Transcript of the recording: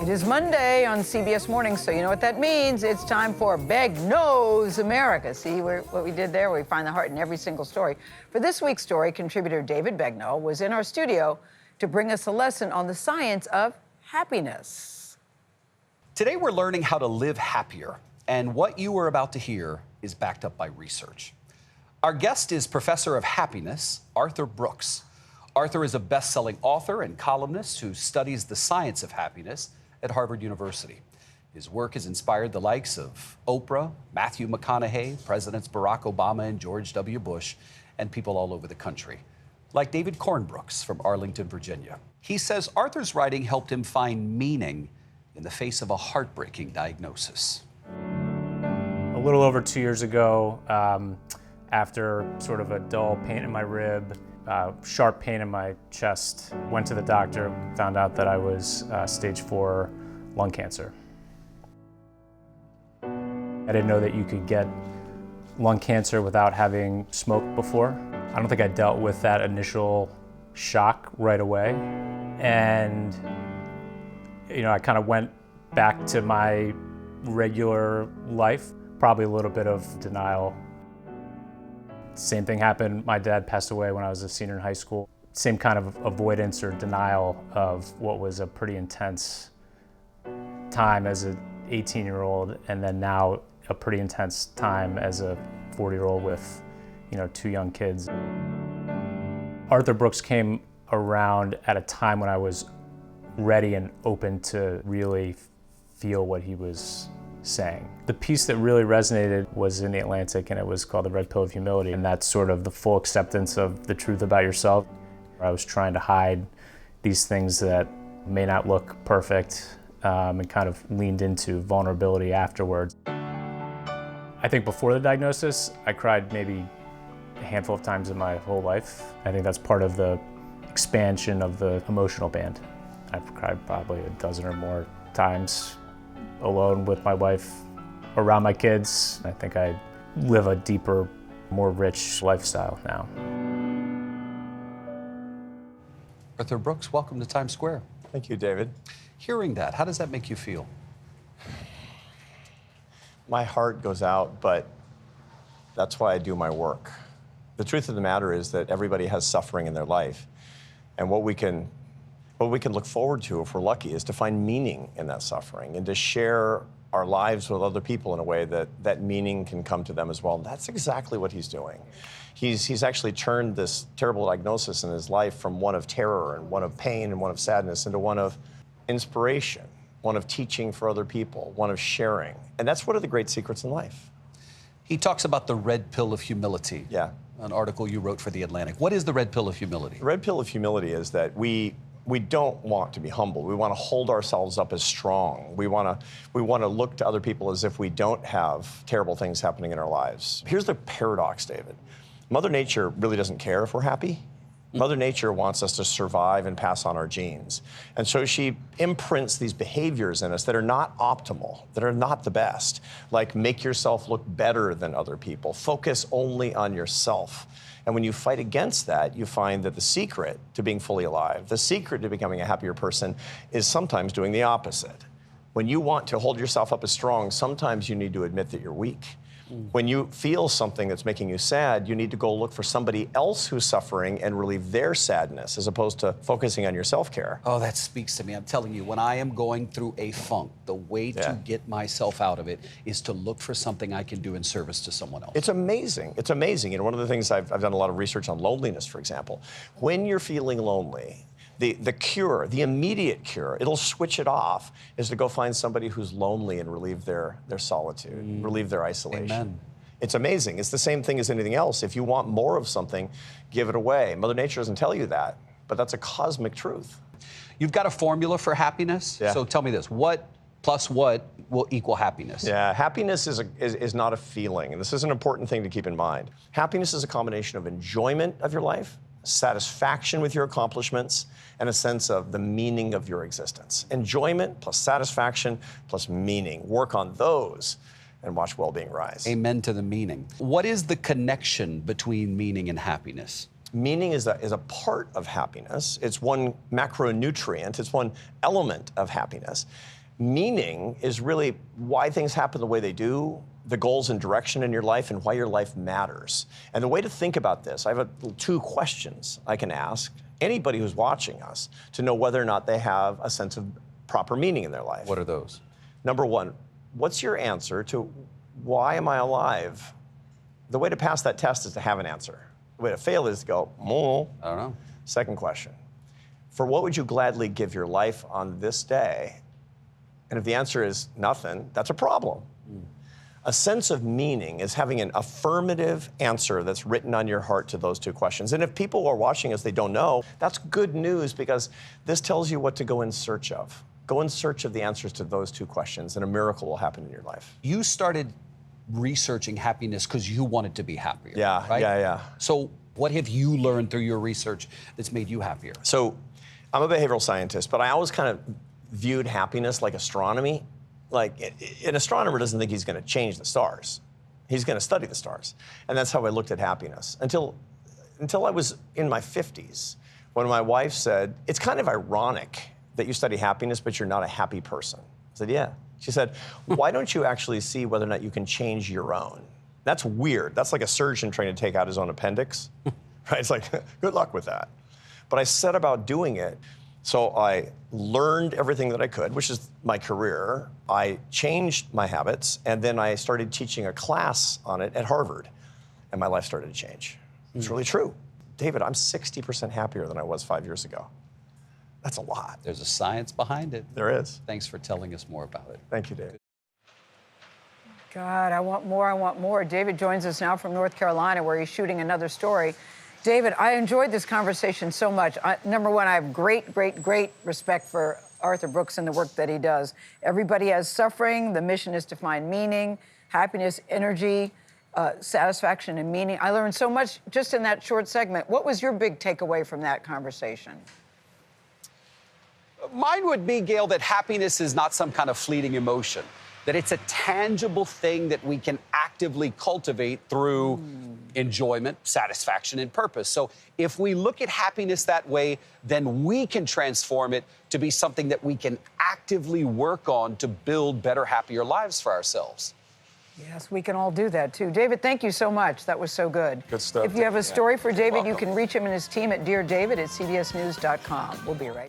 It is Monday on CBS Mornings, so you know what that means. It's time for Begnaud's America. See what we did there? We find the heart in every single story. For this week's story, contributor David Begnaud was in our studio to bring us a lesson on the science of happiness. Today we're learning how to live happier, and what you are about to hear is backed up by research. Our guest is Professor of Happiness, Arthur Brooks. Arthur is a best-selling author and columnist who studies the science of happiness at Harvard University. His work has inspired the likes of Oprah, Matthew McConaughey, Presidents Barack Obama and George W. Bush, and people all over the country, like David Cornbrooks from Arlington, Virginia. He says Arthur's writing helped him find meaning in the face of a heartbreaking diagnosis. A little over 2 years ago, after sort of a dull pain in my rib, sharp pain in my chest, went to the doctor, found out that I was stage 4 lung cancer. I didn't know that you could get lung cancer without having smoked before. I don't think I dealt with that initial shock right away. And, you know, I kind of went back to my regular life, probably a little bit of denial. Same thing happened. My dad passed away when I was a senior in high school. Same kind of avoidance or denial of what was a pretty intense time as an 18-year-old, and then now a pretty intense time as a 40-year-old with, you know, 2 young kids. Arthur Brooks came around at a time when I was ready and open to really feel what he was saying. The piece that really resonated was in The Atlantic, and it was called The Red Pill of Humility, and that's sort of the full acceptance of the truth about yourself. I was trying to hide these things that may not look perfect, and kind of leaned into vulnerability afterwards. I think before the diagnosis, I cried maybe a handful of times in my whole life. I think that's part of the expansion of the emotional band. I've cried probably a dozen or more times alone with my wife, around my kids. I think I live a deeper, more rich lifestyle now. Arthur Brooks, welcome to Times Square. Thank you, David. Hearing that, how does that make you feel? My heart goes out, but that's why I do my work. The truth of the matter is that everybody has suffering in their life, and what we can look forward to, if we're lucky, is to find meaning in that suffering and to share our lives with other people in a way that meaning can come to them as well. And that's exactly what he's doing. He's actually turned this terrible diagnosis in his life from one of terror and one of pain and one of sadness into one of inspiration, one of teaching for other people, one of sharing. And that's one of the great secrets in life. He talks about the red pill of humility. Yeah. An article you wrote for The Atlantic. What is the red pill of humility? The red pill of humility is that we don't want to be humble. We want to hold ourselves up as strong. We want to look to other people as if we don't have terrible things happening in our lives. Here's the paradox, David. Mother Nature really doesn't care if we're happy. Mother Nature wants us to survive and pass on our genes. And so she imprints these behaviors in us that are not optimal, that are not the best, like make yourself look better than other people, focus only on yourself. And when you fight against that, you find that the secret to being fully alive, the secret to becoming a happier person, is sometimes doing the opposite. When you want to hold yourself up as strong, sometimes you need to admit that you're weak. When you feel something that's making you sad, you need to go look for somebody else who's suffering and relieve their sadness, as opposed to focusing on your self-care. Oh, that speaks to me. I'm telling you, when I am going through a funk, the way to get myself out of it is to look for something I can do in service to someone else. It's amazing. It's amazing. You know, one of the things I've done a lot of research on loneliness, for example. When you're feeling lonely, the cure, the immediate cure, it'll switch it off, is to go find somebody who's lonely and relieve their solitude, relieve their isolation. Amen. It's amazing. It's the same thing as anything else. If you want more of something, give it away. Mother Nature doesn't tell you that, but that's a cosmic truth. You've got a formula for happiness? Yeah. So tell me this, what plus what will equal happiness? Yeah, happiness is not a feeling, and this is an important thing to keep in mind. Happiness is a combination of enjoyment of your life, satisfaction with your accomplishments, and a sense of the meaning of your existence. Enjoyment plus satisfaction plus meaning. Work on those and watch well-being rise. Amen to the meaning. What is the connection between meaning and happiness? Meaning is a part of happiness. It's one macronutrient. It's one element of happiness. Meaning is really why things happen the way they do, the goals and direction in your life, and why your life matters. And the way to think about this, I have two questions I can ask anybody who's watching us to know whether or not they have a sense of proper meaning in their life. What are those? Number one, what's your answer to why am I alive? The way to pass that test is to have an answer. The way to fail is to go, I don't know. Second question, for what would you gladly give your life on this day? And if the answer is nothing, that's a problem. A sense of meaning is having an affirmative answer that's written on your heart to those two questions. And if people are watching us, they don't know, that's good news because this tells you what to go in search of. Go in search of the answers to those two questions and a miracle will happen in your life. You started researching happiness because you wanted to be happier. Yeah, right? yeah. So what have you learned through your research that's made you happier? So I'm a behavioral scientist, but I always kind of viewed happiness like astronomy. Like an astronomer doesn't think he's going to change the stars. He's going to study the stars. And that's how I looked at happiness until I was in my 50s when my wife said, it's kind of ironic that you study happiness, but you're not a happy person. I said, yeah. She said, why don't you actually see whether or not you can change your own? That's weird. That's like a surgeon trying to take out his own appendix. Right? It's like, good luck with that. But I set about doing it. So I learned everything that I could, which is my career. I changed my habits, and then I started teaching a class on it at Harvard, and my life started to change. It's really true. David, I'm 60% happier than I was 5 years ago. That's a lot. There's a science behind it. There is. Thanks for telling us more about it. Thank you, David. God, I want more. David joins us now from North Carolina, where he's shooting another story. David, I enjoyed this conversation so much. Number one, I have great respect for Arthur Brooks and the work that he does. Everybody has suffering. The mission is to find meaning, happiness, energy, satisfaction, and meaning. I learned so much just in that short segment. What was your big takeaway from that conversation? Mine would be, Gayle, that happiness is not some kind of fleeting emotion, that it's a tangible thing that we can actively cultivate through enjoyment, satisfaction, and purpose. So if we look at happiness that way, then we can transform it to be something that we can actively work on to build better, happier lives for ourselves. Yes, we can all do that, too. David, thank you so much. That was so good. Good stuff. If you have a story for David, you welcome. can reach him and his team at deardavid@cbsnews.com. We'll be right back.